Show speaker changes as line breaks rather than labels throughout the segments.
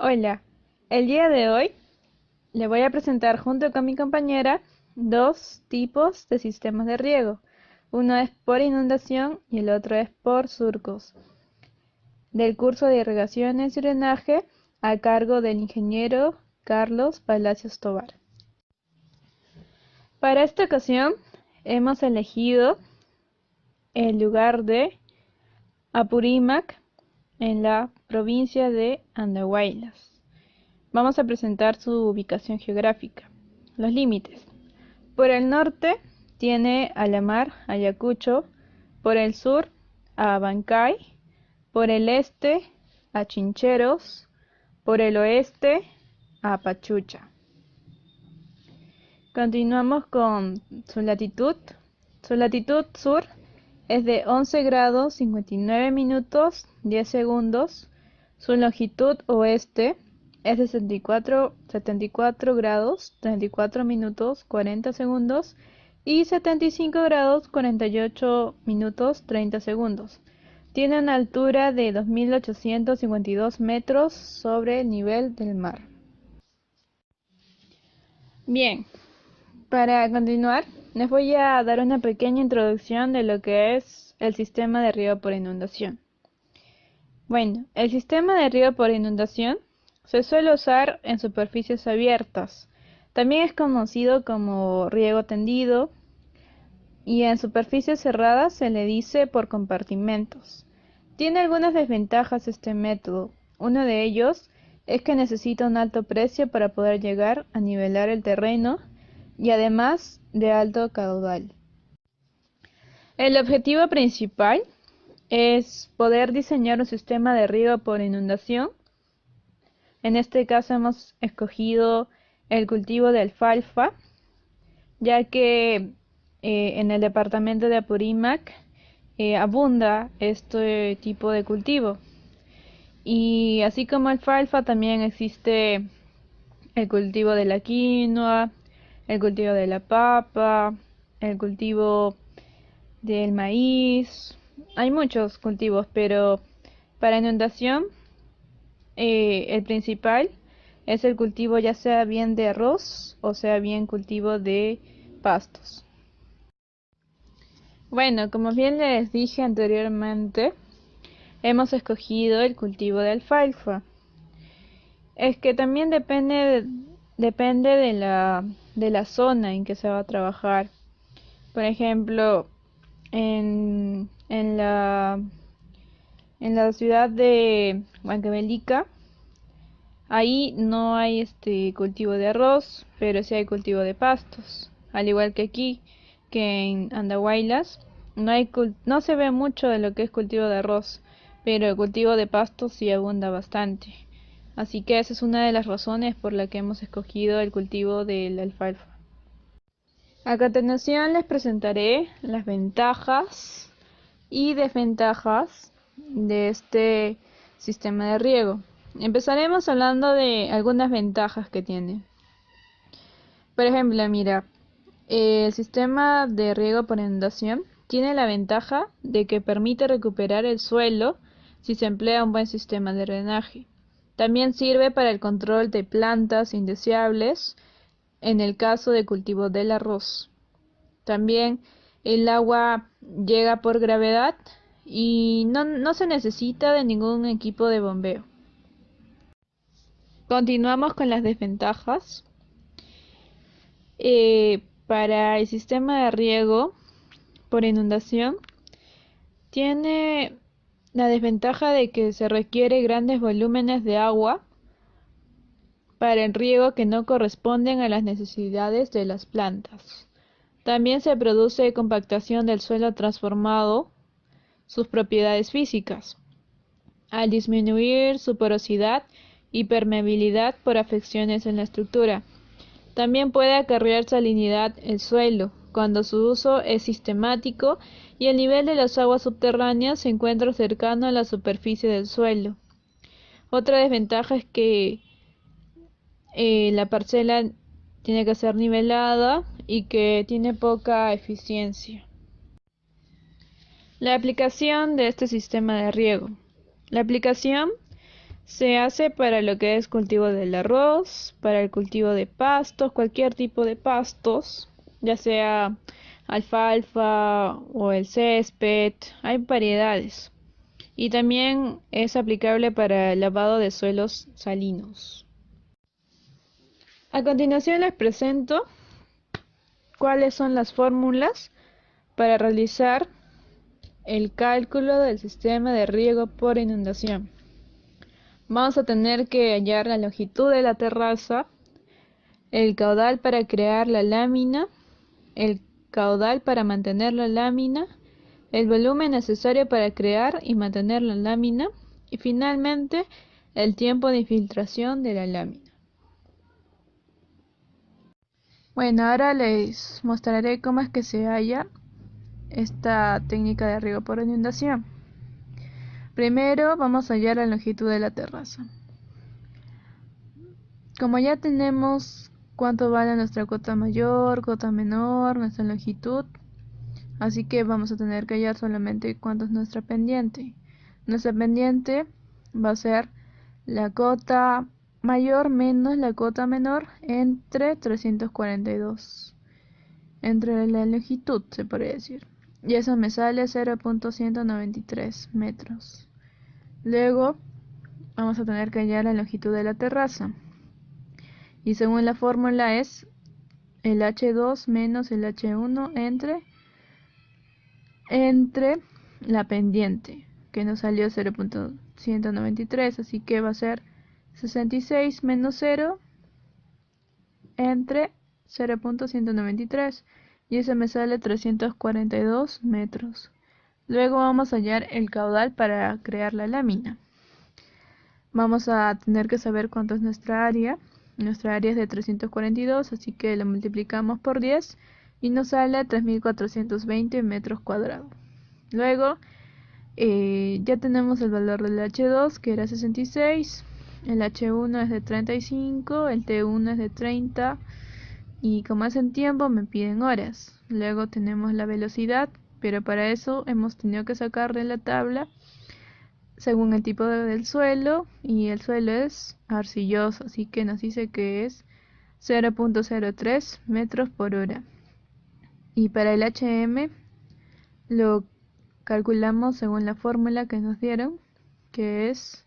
Hola, el día de hoy le voy a presentar junto con mi compañera dos tipos de sistemas de riego. Uno es por inundación y el otro es por surcos, del curso de irrigaciones y drenaje a cargo del ingeniero Carlos Palacios Tovar. Para esta ocasión hemos elegido el lugar de Apurímac en la provincia de Andahuaylas. Vamos a presentar su ubicación geográfica. Los límites. Por el norte tiene a la mar Ayacucho, por el sur a Abancay, por el este a Chincheros, por el oeste a Pachucha. Continuamos con su latitud. Su latitud sur es de 11 grados 59 minutos 10 segundos. Su longitud oeste es de 74 grados 34 minutos 40 segundos y 75 grados 48 minutos 30 segundos. Tiene una altura de 2.852 metros sobre el nivel del mar. Bien, para continuar, les voy a dar una pequeña introducción de lo que es el sistema de riego por inundación. Bueno, el sistema de riego por inundación se suele usar en superficies abiertas. También es conocido como riego tendido y en superficies cerradas se le dice por compartimentos. Tiene algunas desventajas este método. Uno de ellos es que necesita un alto precio para poder llegar a nivelar el terreno y además de alto caudal. El objetivo principal es poder diseñar un sistema de riego por inundación. En este caso hemos escogido el cultivo de alfalfa, ya que en el departamento de Apurímac abunda este tipo de cultivo. Y así como alfalfa también existe el cultivo de la quinoa, el cultivo de la papa, el cultivo del maíz. Hay muchos cultivos, pero para inundación el principal es el cultivo ya sea bien de arroz o sea bien cultivo de pastos. Bueno, como bien les dije anteriormente, hemos escogido el cultivo de alfalfa. Es que también depende de la zona en que se va a trabajar. Por ejemplo, en la ciudad de Huancavelica, ahí no hay cultivo de arroz, pero sí hay cultivo de pastos. Al igual que aquí, que en Andahuaylas, no se ve mucho de lo que es cultivo de arroz, pero el cultivo de pastos sí abunda bastante. Así que esa es una de las razones por la que hemos escogido el cultivo de la alfalfa. A continuación les presentaré las ventajas y desventajas de este sistema de riego. Empezaremos hablando de algunas ventajas que tiene. Por ejemplo, mira, el sistema de riego por inundación tiene la ventaja de que permite recuperar el suelo si se emplea un buen sistema de drenaje. También sirve para el control de plantas indeseables en el caso de cultivo del arroz. También el agua llega por gravedad y no se necesita de ningún equipo de bombeo. Continuamos con las desventajas. Para el sistema de riego por inundación, tiene la desventaja de que se requiere grandes volúmenes de agua para el riego que no corresponden a las necesidades de las plantas. También se produce compactación del suelo transformado sus propiedades físicas, al disminuir su porosidad y permeabilidad por afecciones en la estructura. También puede acarrear salinidad el suelo, cuando su uso es sistemático y el nivel de las aguas subterráneas se encuentra cercano a la superficie del suelo. Otra desventaja es que la parcela tiene que ser nivelada y que tiene poca eficiencia. La aplicación de este sistema de riego. La aplicación Se hace para lo que es cultivo del arroz, para el cultivo de pastos, cualquier tipo de pastos, ya sea alfalfa o el césped, hay variedades. Y también es aplicable para el lavado de suelos salinos. A continuación les presento cuáles son las fórmulas para realizar el cálculo del sistema de riego por inundación. Vamos a tener que hallar la longitud de la terraza, el caudal para crear la lámina, el caudal para mantener la lámina, el volumen necesario para crear y mantener la lámina y finalmente el tiempo de infiltración de la lámina. Bueno, ahora les mostraré cómo es que se halla esta técnica de riego por inundación. Primero vamos a hallar la longitud de la terraza. Como ya tenemos cuánto vale nuestra cota mayor, cota menor, nuestra longitud, así que vamos a tener que hallar solamente cuánto es nuestra pendiente. Nuestra pendiente va a ser la cota mayor menos la cota menor entre 342. Entre la longitud, se podría decir. Y eso me sale 0.193 metros. Luego vamos a tener que hallar la longitud de la terraza. Y según la fórmula es el H2 menos el H1 entre la pendiente, que nos salió 0.193, así que va a ser 66 menos 0 entre 0.193 y eso me sale 342 metros. Luego vamos a hallar el caudal para crear la lámina. Vamos a tener que saber cuánto es nuestra área. Nuestra área es de 342, así que lo multiplicamos por 10 y nos sale 3420 metros cuadrados. Luego ya tenemos el valor del H2 que era 66, el H1 es de 35, el T1 es de 30 y como es en tiempo me piden horas. Luego tenemos la velocidad, pero para eso hemos tenido que sacar de la tabla según el tipo del suelo y el suelo es arcilloso, así que nos dice que es 0.03 metros por hora. Y para el HM lo calculamos según la fórmula que nos dieron, que es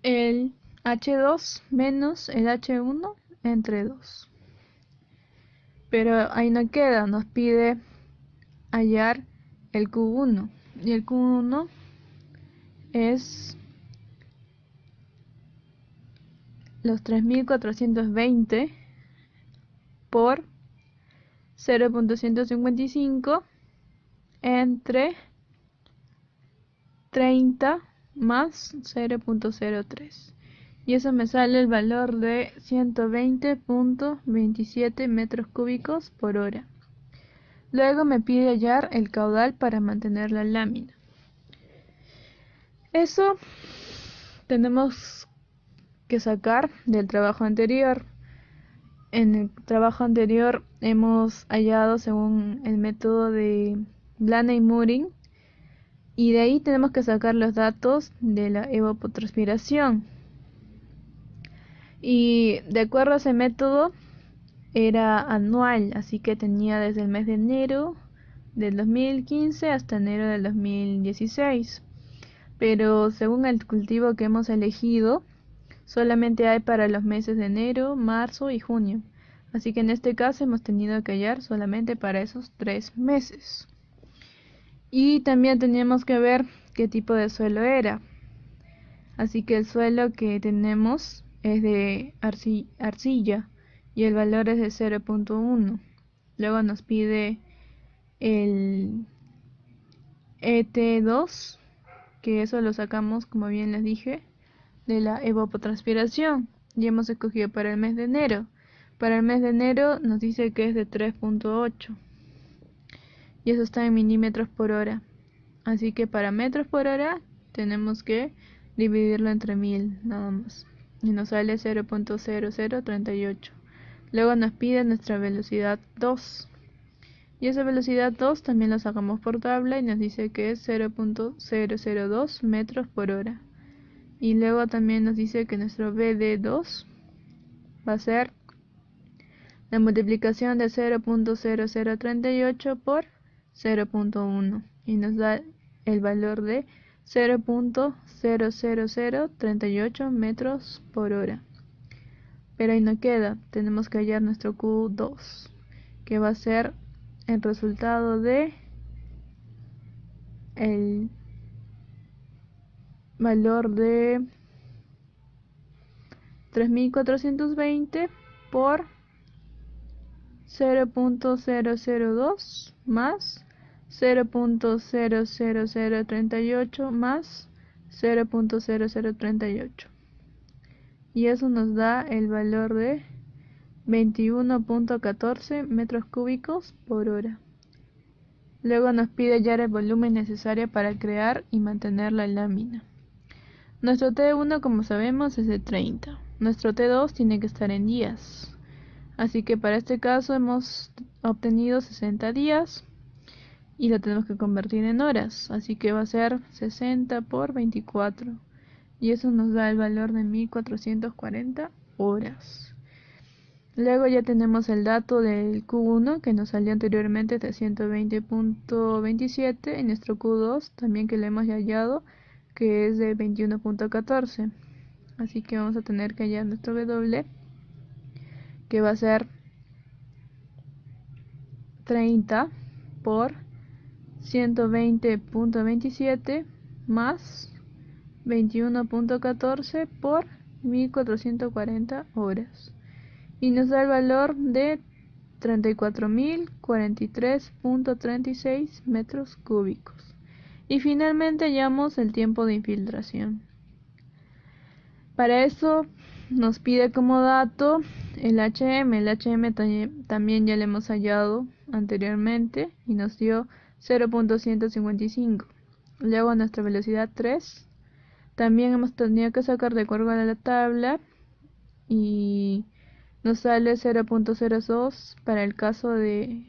el H2 menos el H1 entre 2. Pero ahí no queda, nos pide hallar el Q1 y el Q1 es los 3420 por 0.155 entre 30 más 0.03 y eso me sale el valor de 120.27 metros cúbicos por hora. Luego me pide hallar el caudal para mantener la lámina. Eso tenemos que sacar del trabajo anterior. En el trabajo anterior hemos hallado según el método de Blaney y Murin y de ahí tenemos que sacar los datos de la evapotranspiración. Y de acuerdo a ese método era anual, así que tenía desde el mes de enero del 2015 hasta enero del 2016. Pero según el cultivo que hemos elegido, solamente hay para los meses de enero, marzo y junio. Así que en este caso hemos tenido que hallar solamente para esos 3 meses. Y también teníamos que ver qué tipo de suelo era. Así que el suelo que tenemos es de arcilla y el valor es de 0.1. Luego nos pide el ET2, que eso lo sacamos, como bien les dije, de la evapotranspiración. Y hemos escogido para el mes de enero. Para el mes de enero nos dice que es de 3.8. Y eso está en milímetros por hora. Así que para metros por hora tenemos que dividirlo entre 1000 nada más. Y nos sale 0.0038. Luego nos pide nuestra velocidad 2. Y esa velocidad 2 también la sacamos por tabla y nos dice que es 0.002 metros por hora. Y luego también nos dice que nuestro BD2 va a ser la multiplicación de 0.0038 por 0.1 y nos da el valor de 0.00038 metros por hora. Pero ahí no queda, tenemos que hallar nuestro Q2, que va a ser el resultado de el valor de 3420 por 0.002 más 0.00038 más 0.0038 y eso nos da el valor de 21.14 metros cúbicos por hora. Luego nos pide hallar el volumen necesario para crear y mantener la lámina. Nuestro T1, como sabemos, es de 30. Nuestro T2 tiene que estar en días. Así que para este caso hemos obtenido 60 días y lo tenemos que convertir en horas. Así que va a ser 60 por 24. Y eso nos da el valor de 1440 horas. Luego ya tenemos el dato del Q1 que nos salió anteriormente de 120.27 y nuestro Q2 también que le hemos hallado que es de 21.14. Así que vamos a tener que hallar nuestro W que va a ser 30 por 120.27 más 21.14 por 1440 horas. Y nos da el valor de 34.043.36 metros cúbicos. Y finalmente hallamos el tiempo de infiltración. Para eso nos pide como dato el HM. El HM también ya lo hemos hallado anteriormente y nos dio 0.155. Luego nuestra velocidad 3. También hemos tenido que sacar de acuerdo a la tabla y nos sale 0.02 para el caso del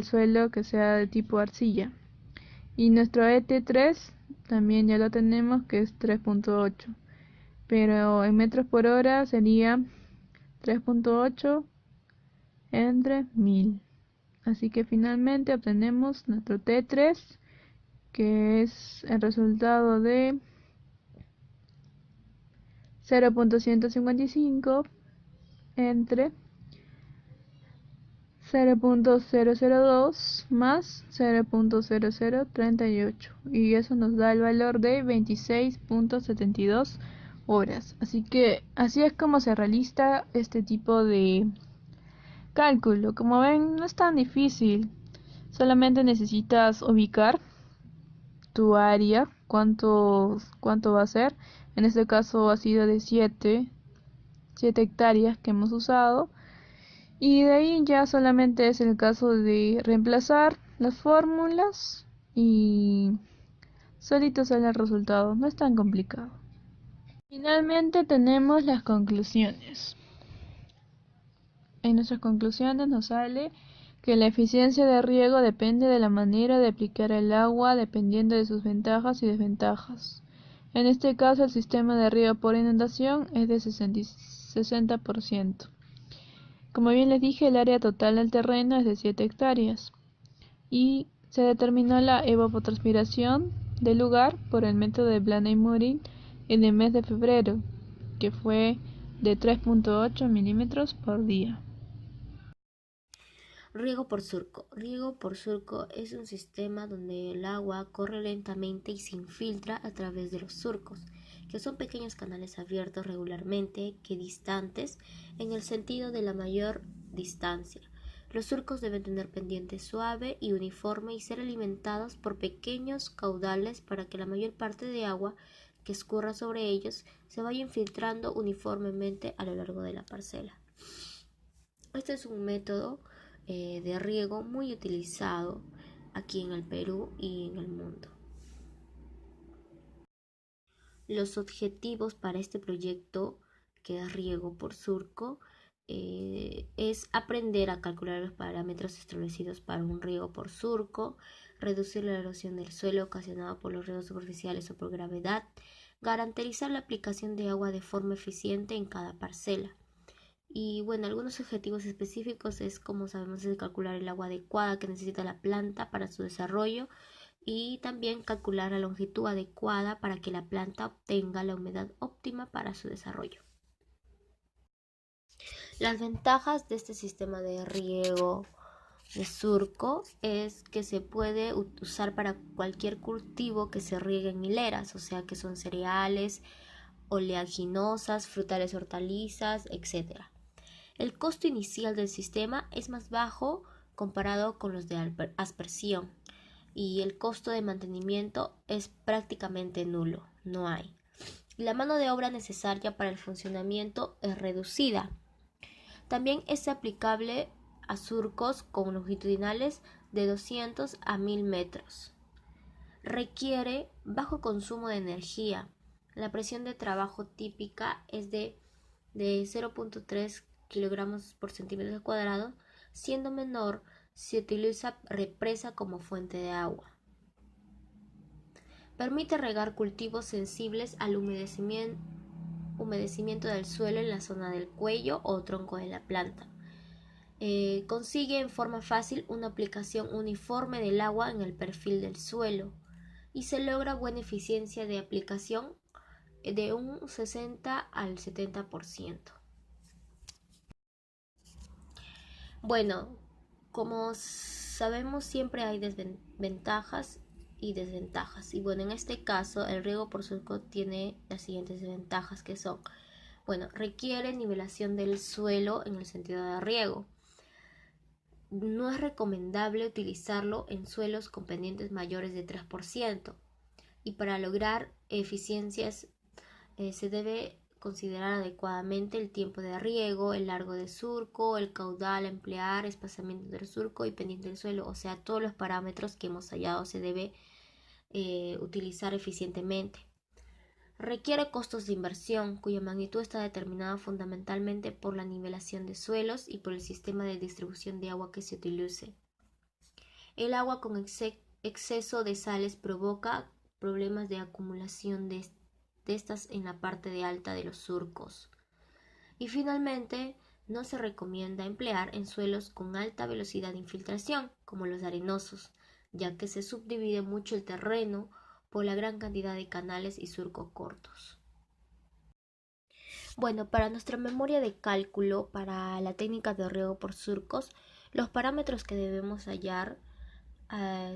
suelo que sea de tipo arcilla. Y nuestro ET3 también ya lo tenemos que es 3.8. Pero en metros por hora sería 3.8 entre 1000. Así que finalmente obtenemos nuestro T3, que es el resultado de 0.155 entre 0.002 más 0.0038 y eso nos da el valor de 26.72 horas. Así que así es como se realiza este tipo de cálculo. Como ven, no es tan difícil, solamente necesitas ubicar tu área, cuánto va a ser. En este caso ha sido de 7 hectáreas que hemos usado. Y de ahí ya solamente es el caso de reemplazar las fórmulas y solito sale el resultado, no es tan complicado. Finalmente tenemos las conclusiones. En nuestras conclusiones nos sale que la eficiencia de riego depende de la manera de aplicar el agua dependiendo de sus ventajas y desventajas. En este caso el sistema de riego por inundación es de 60%. Como bien les dije, el área total del terreno es de 7 hectáreas y se determinó la evapotranspiración del lugar por el método de Blaney-Morin en el mes de febrero, que fue de 3.8 milímetros por día.
Riego por surco. Riego por surco es un sistema donde el agua corre lentamente y se infiltra a través de los surcos, que son pequeños canales abiertos regularmente que distantes en el sentido de la mayor distancia. Los surcos deben tener pendiente suave y uniforme y ser alimentados por pequeños caudales para que la mayor parte de agua que escurra sobre ellos se vaya infiltrando uniformemente a lo largo de la parcela. Este es un método de riego muy utilizado aquí en el Perú y en el mundo. Los objetivos para este proyecto, que es riego por surco, es aprender a calcular los parámetros establecidos para un riego por surco, reducir la erosión del suelo ocasionada por los riegos superficiales o por gravedad, garantizar la aplicación de agua de forma eficiente en cada parcela. Y bueno, algunos objetivos específicos es, como sabemos, es calcular el agua adecuada que necesita la planta para su desarrollo y también calcular la longitud adecuada para que la planta obtenga la humedad óptima para su desarrollo. Las ventajas de este sistema de riego de surco es que se puede usar para cualquier cultivo que se riegue en hileras, o sea que son cereales, oleaginosas, frutales, hortalizas, etc. El costo inicial del sistema es más bajo comparado con los de aspersión y el costo de mantenimiento es prácticamente nulo, no hay. La mano de obra necesaria para el funcionamiento es reducida. También es aplicable a surcos con longitudinales de 200 a 1000 metros. Requiere bajo consumo de energía. La presión de trabajo típica es de 0.3 kilogramos por centímetro cuadrado, siendo menor si utiliza represa como fuente de agua. Permite regar cultivos sensibles al humedecimiento del suelo en la zona del cuello o tronco de la planta. Consigue en forma fácil una aplicación uniforme del agua en el perfil del suelo y se logra buena eficiencia de aplicación de un 60 al 70%. Bueno, como sabemos siempre hay ventajas y desventajas. Y bueno, en este caso el riego por surco tiene las siguientes desventajas que son, bueno, requiere nivelación del suelo en el sentido de riego. No es recomendable utilizarlo en suelos con pendientes mayores de 3%. Y para lograr eficiencias se debe considerar adecuadamente el tiempo de riego, el largo de surco, el caudal a emplear, espaciamiento del surco y pendiente del suelo, o sea, todos los parámetros que hemos hallado se debe utilizar eficientemente. Requiere costos de inversión, cuya magnitud está determinada fundamentalmente por la nivelación de suelos y por el sistema de distribución de agua que se utilice. El agua con exceso de sales provoca problemas de acumulación de estas en la parte de alta de los surcos. Y finalmente, no se recomienda emplear en suelos con alta velocidad de infiltración, como los arenosos, ya que se subdivide mucho el terreno por la gran cantidad de canales y surcos cortos. Bueno, para nuestra memoria de cálculo, para la técnica de riego por surcos, los parámetros que debemos hallar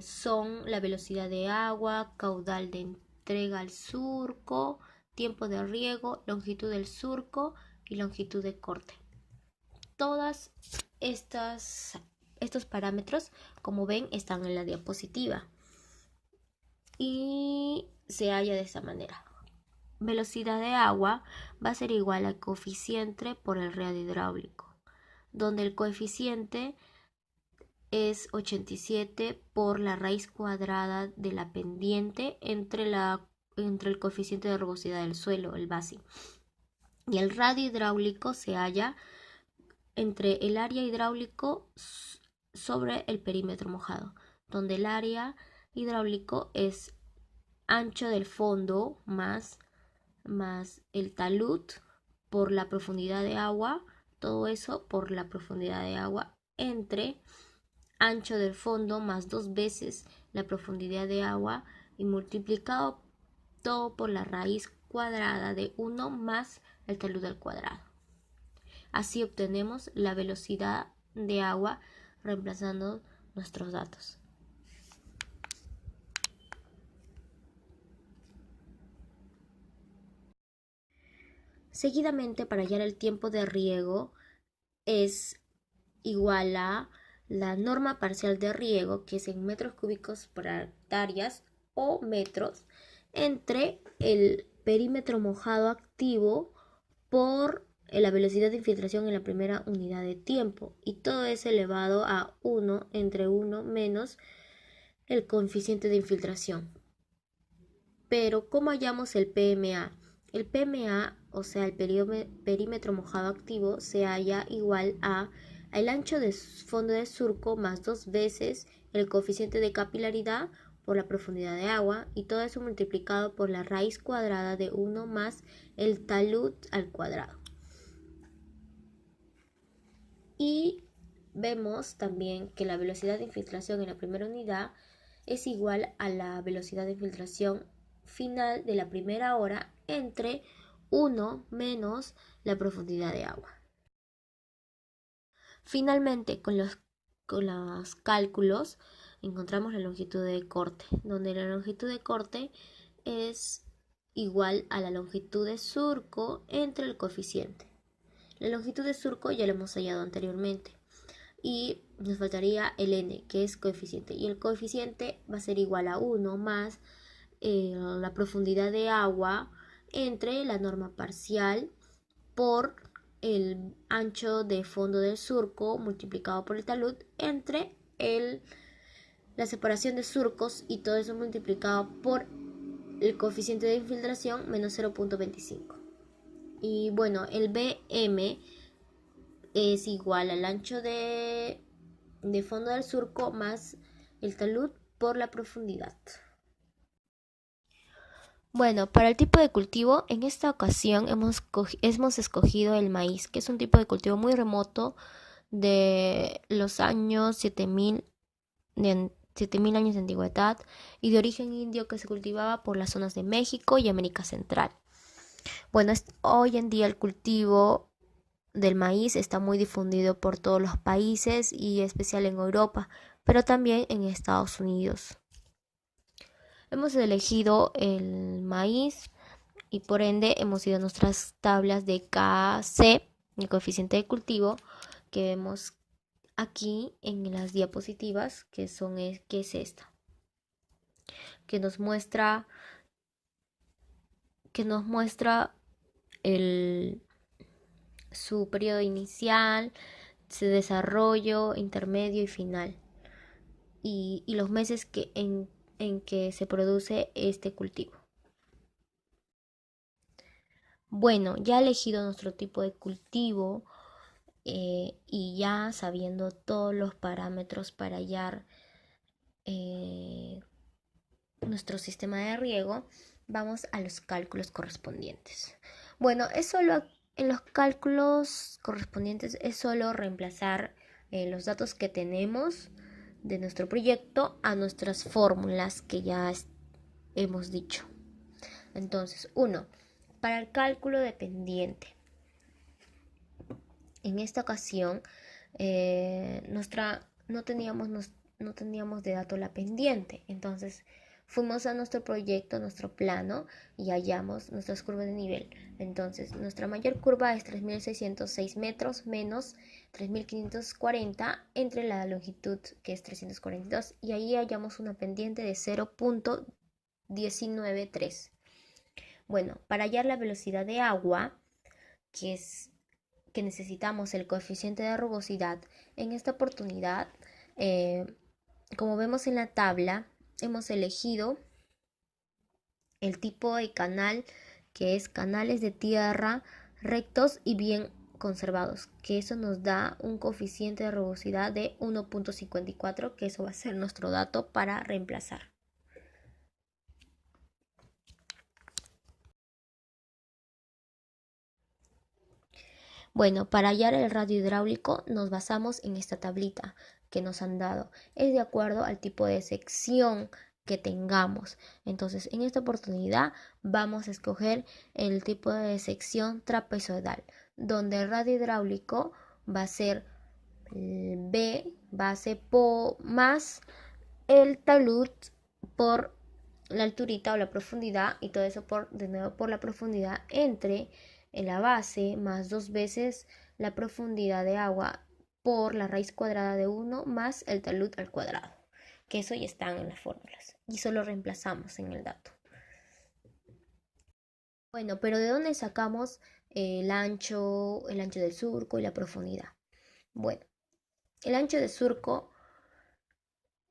son la velocidad de agua, caudal de entrega al surco, tiempo de riego, longitud del surco y longitud de corte. Todas estos parámetros, como ven, están en la diapositiva y se halla de esta manera. Velocidad de agua va a ser igual al coeficiente por el radio hidráulico, donde el coeficiente es 87 por la raíz cuadrada de la pendiente entre el coeficiente de rugosidad del suelo, el BASI. Y el radio hidráulico se halla entre el área hidráulico sobre el perímetro mojado, donde el área hidráulico es ancho del fondo más el talud por la profundidad de agua, todo eso por la profundidad de agua entre ancho del fondo más 2 veces la profundidad de agua y multiplicado todo por la raíz cuadrada de 1 más el talud al cuadrado. Así obtenemos la velocidad de agua reemplazando nuestros datos. Seguidamente, para hallar el tiempo de riego es igual a la norma parcial de riego, que es en metros cúbicos por hectáreas o metros, entre el perímetro mojado activo por la velocidad de infiltración en la primera unidad de tiempo, y todo es elevado a 1 entre 1 menos el coeficiente de infiltración. Pero, ¿cómo hallamos el PMA? el PMA, o sea, el perímetro mojado activo, se halla igual a el ancho de fondo de surco más 2 veces el coeficiente de capilaridad por la profundidad de agua, y todo eso multiplicado por la raíz cuadrada de 1 más el talud al cuadrado. Y vemos también que la velocidad de infiltración en la primera unidad es igual a la velocidad de infiltración final de la primera hora entre 1 menos la profundidad de agua. Finalmente, con los cálculos encontramos la longitud de corte, donde la longitud de corte es igual a la longitud de surco entre el coeficiente. La longitud de surco ya lo hemos hallado anteriormente y nos faltaría el n, que es coeficiente, y el coeficiente va a ser igual a 1 más la profundidad de agua entre la norma parcial por el ancho de fondo del surco multiplicado por el talud entre la separación de surcos, y todo eso multiplicado por el coeficiente de infiltración menos 0.25. Y bueno, el BM es igual al ancho de fondo del surco más el talud por la profundidad. Bueno, para el tipo de cultivo, en esta ocasión hemos escogido el maíz, que es un tipo de cultivo muy remoto de los años 7000 años de antigüedad y de origen indio, que se cultivaba por las zonas de México y América Central. Bueno, hoy en día el cultivo del maíz está muy difundido por todos los países y especial en Europa, pero también en Estados Unidos. Hemos elegido el maíz y por ende hemos ido a nuestras tablas de KC, el coeficiente de cultivo, que vemos aquí en las diapositivas, que es esta, que nos muestra su periodo inicial, su desarrollo, intermedio y final, y los meses en que se produce este cultivo. Bueno, ya elegido nuestro tipo de cultivo y ya sabiendo todos los parámetros para hallar nuestro sistema de riego, vamos a los cálculos correspondientes. Bueno, en los cálculos correspondientes es solo reemplazar los datos que tenemos de nuestro proyecto a nuestras fórmulas que ya hemos dicho. Entonces, 1. Para el cálculo dependiente. En esta ocasión, no teníamos de dato la pendiente. Entonces, fuimos a nuestro proyecto, a nuestro plano, y hallamos nuestras curvas de nivel. Entonces, nuestra mayor curva es 3.606 metros menos 3.540 entre la longitud, que es 342, y ahí hallamos una pendiente de 0.193. Bueno, para hallar la velocidad de agua, que necesitamos el coeficiente de rugosidad, en esta oportunidad, como vemos en la tabla, hemos elegido el tipo de canal, que es canales de tierra rectos y bien conservados, que eso nos da un coeficiente de rugosidad de 1.54, que eso va a ser nuestro dato para reemplazar. Bueno, para hallar el radio hidráulico nos basamos en esta tablita que nos han dado. Es de acuerdo al tipo de sección que tengamos. Entonces, en esta oportunidad vamos a escoger el tipo de sección trapezoidal, donde el radio hidráulico va a ser B base más el talud por la alturita o la profundidad, y todo eso de nuevo por la profundidad entre la base más 2 veces la profundidad de agua por la raíz cuadrada de 1 más el talud al cuadrado, que eso ya están en las fórmulas y solo reemplazamos en el dato. Bueno, pero ¿de dónde sacamos el ancho del surco y la profundidad? Bueno, el ancho de surco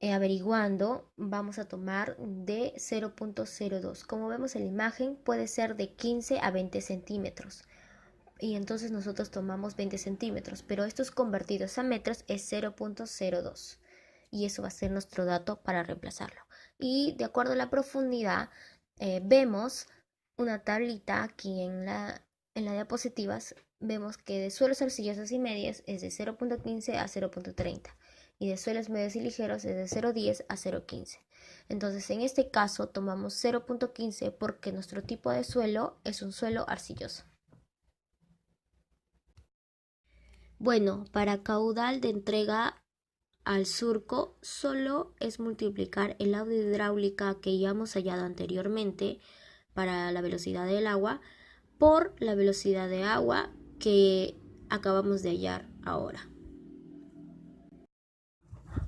averiguando, vamos a tomar de 0.02. Como vemos en la imagen, puede ser de 15 a 20 centímetros. Y entonces nosotros tomamos 20 centímetros, pero estos convertidos a metros es 0.02. Y eso va a ser nuestro dato para reemplazarlo. Y de acuerdo a la profundidad, vemos una tablita aquí en la diapositivas. Vemos que de suelos arcillosos y medios es de 0.15 a 0.30 y de suelos medios y ligeros es de 0.10 a 0.15. Entonces en este caso tomamos 0.15 porque nuestro tipo de suelo es un suelo arcilloso. Bueno, para caudal de entrega al surco solo es multiplicar el lado hidráulica que ya hemos hallado anteriormente para la velocidad del agua por la velocidad de agua que acabamos de hallar ahora.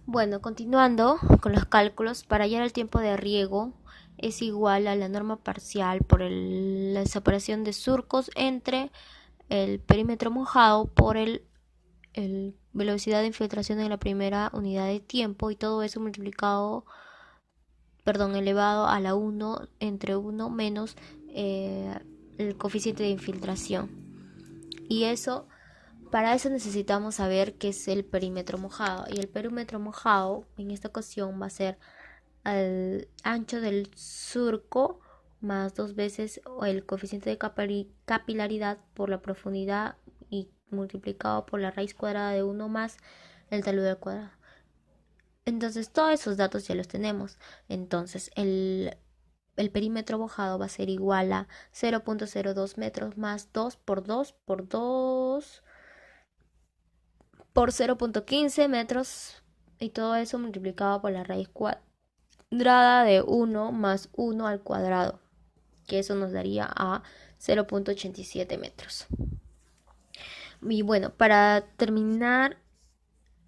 Bueno, continuando con los cálculos, para hallar el tiempo de riego es igual a la norma parcial por la separación de surcos entre el perímetro mojado por el velocidad de infiltración en la primera unidad de tiempo y todo eso elevado a la 1 entre 1 menos el coeficiente de infiltración. Y para eso necesitamos saber qué es el perímetro mojado. Y el perímetro mojado en esta ocasión va a ser el ancho del surco más 2 veces el coeficiente de capilaridad por la profundidad y multiplicado por la raíz cuadrada de 1 más el talud al cuadrado. Entonces todos esos datos ya los tenemos. Entonces el perímetro mojado va a ser igual a 0.02 metros más 2 por 2 por 2 por 0.15 metros y todo eso multiplicado por la raíz cuadrada de 1 más 1 al cuadrado, que eso nos daría a 0.87 metros. Y bueno, para terminar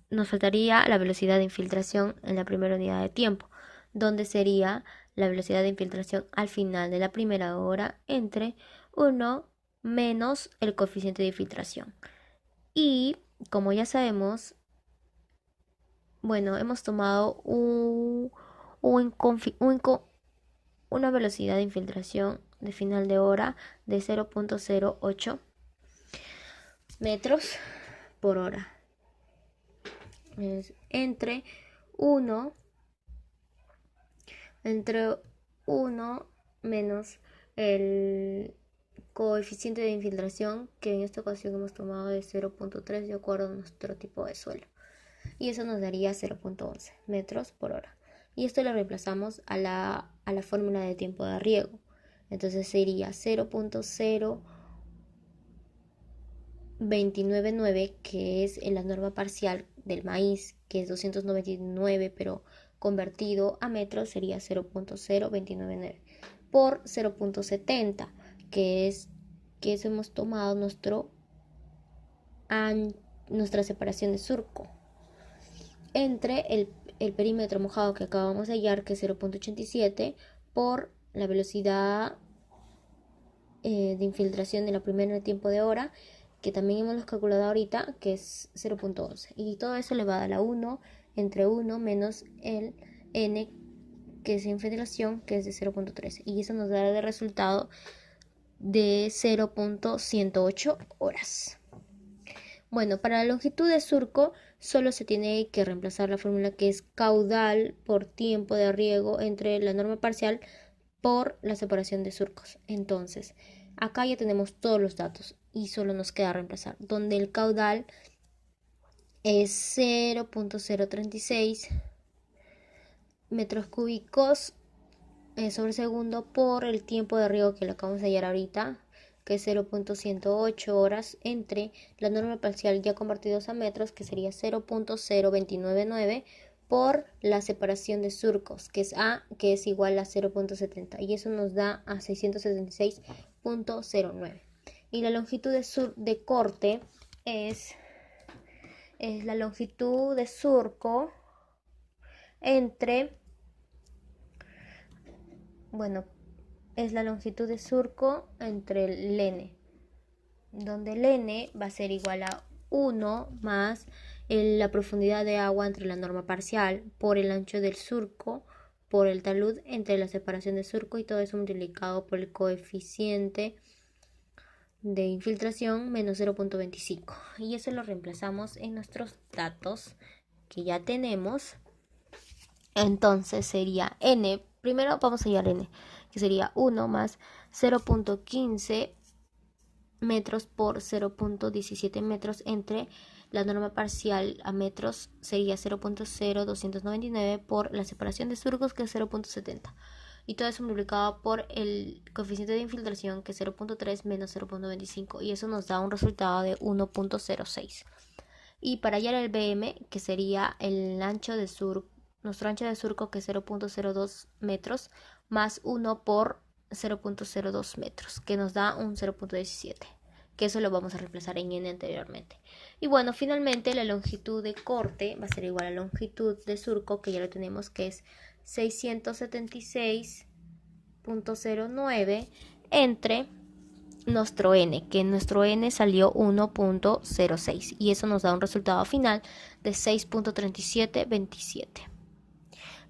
nos faltaría la velocidad de infiltración en la primera unidad de tiempo, donde sería la velocidad de infiltración al final de la primera hora entre 1 menos el coeficiente de infiltración. Y como ya sabemos, bueno, hemos tomado una velocidad de infiltración de final de hora de 0.08 metros por hora. Es entre 1 menos el coeficiente de infiltración, que en esta ocasión hemos tomado de 0.3 de acuerdo a nuestro tipo de suelo. Y eso nos daría 0.11 metros por hora. Y esto lo reemplazamos a la fórmula de tiempo de riego. Entonces sería 0.0299, que es la norma parcial del maíz, que es 299, pero convertido a metros sería 0.0299 por 0.70, que es hemos tomado nuestra separación de surco entre el perímetro mojado que acabamos de hallar, que es 0.87, por la velocidad de infiltración de la primera tiempo de hora, que también hemos calculado ahorita, que es 0.11. Y todo eso elevado a la 1 entre 1 menos el n, que es infiltración, que es de 0.13. Y eso nos dará de resultado de 0.108 horas. Bueno, para la longitud de surco solo se tiene que reemplazar la fórmula que es caudal por tiempo de riego entre la norma parcial por la separación de surcos. Entonces, acá ya tenemos todos los datos y solo nos queda reemplazar, donde el caudal es 0.036 metros cúbicos sobre segundo por el tiempo de riego que lo acabamos de hallar ahorita, que es 0.108 horas entre la norma parcial ya convertidos a metros, que sería 0.0299 por la separación de surcos, que es A, que es igual a 0.70, y eso nos da a 676.09. Y la longitud de corte es la longitud de surco entre, bueno, es la longitud de surco entre el n, donde el n va a ser igual a 1 más la profundidad de agua entre la norma parcial, por el ancho del surco, por el talud entre la separación de surco y todo eso multiplicado por el coeficiente de infiltración menos 0.25. Y eso lo reemplazamos en nuestros datos que ya tenemos. Entonces sería n, primero vamos a hallar n, que sería 1 más 0.15 metros por 0.17 metros entre la norma parcial a metros sería 0.0299 por la separación de surcos que es 0.70 y todo eso multiplicado por el coeficiente de infiltración que es 0.3 menos 0.25 y eso nos da un resultado de 1.06. Y para hallar el BM, que sería el ancho de surco, nuestro ancho de surco que es 0.02 metros más 1 por 0.02 metros, que nos da un 0.17, que eso lo vamos a reemplazar en n anteriormente. Y bueno, finalmente la longitud de corte va a ser igual a la longitud de surco, que ya lo tenemos, que es 676.09 entre nuestro n, que nuestro n salió 1.06 y eso nos da un resultado final de 6.3727.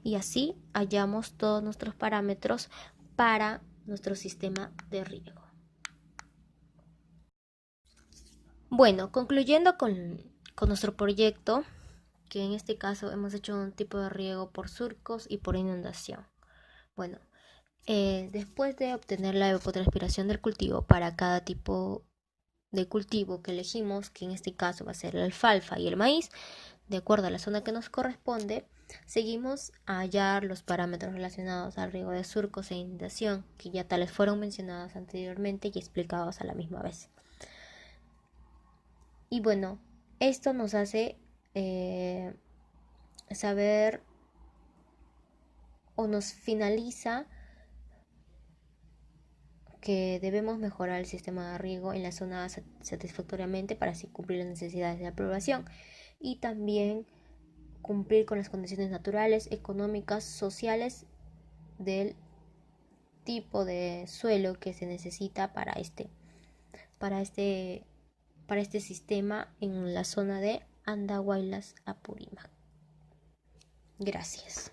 Y así hallamos todos nuestros parámetros para nuestro sistema de riego. Bueno, concluyendo con nuestro proyecto, que en este caso hemos hecho un tipo de riego por surcos y por inundación. Bueno, después de obtener la evapotranspiración del cultivo para cada tipo de cultivo que elegimos, que en este caso va a ser la alfalfa y el maíz, de acuerdo a la zona que nos corresponde, seguimos a hallar los parámetros relacionados al riego de surcos e inundación, que ya tales fueron mencionados anteriormente y explicados a la misma vez. Y bueno, esto nos hace saber o nos finaliza que debemos mejorar el sistema de riego en la zona satisfactoriamente para así cumplir las necesidades de la población y también cumplir con las condiciones naturales, económicas, sociales del tipo de suelo que se necesita para este sistema en la zona de Andahuaylas, Apurímac. Gracias.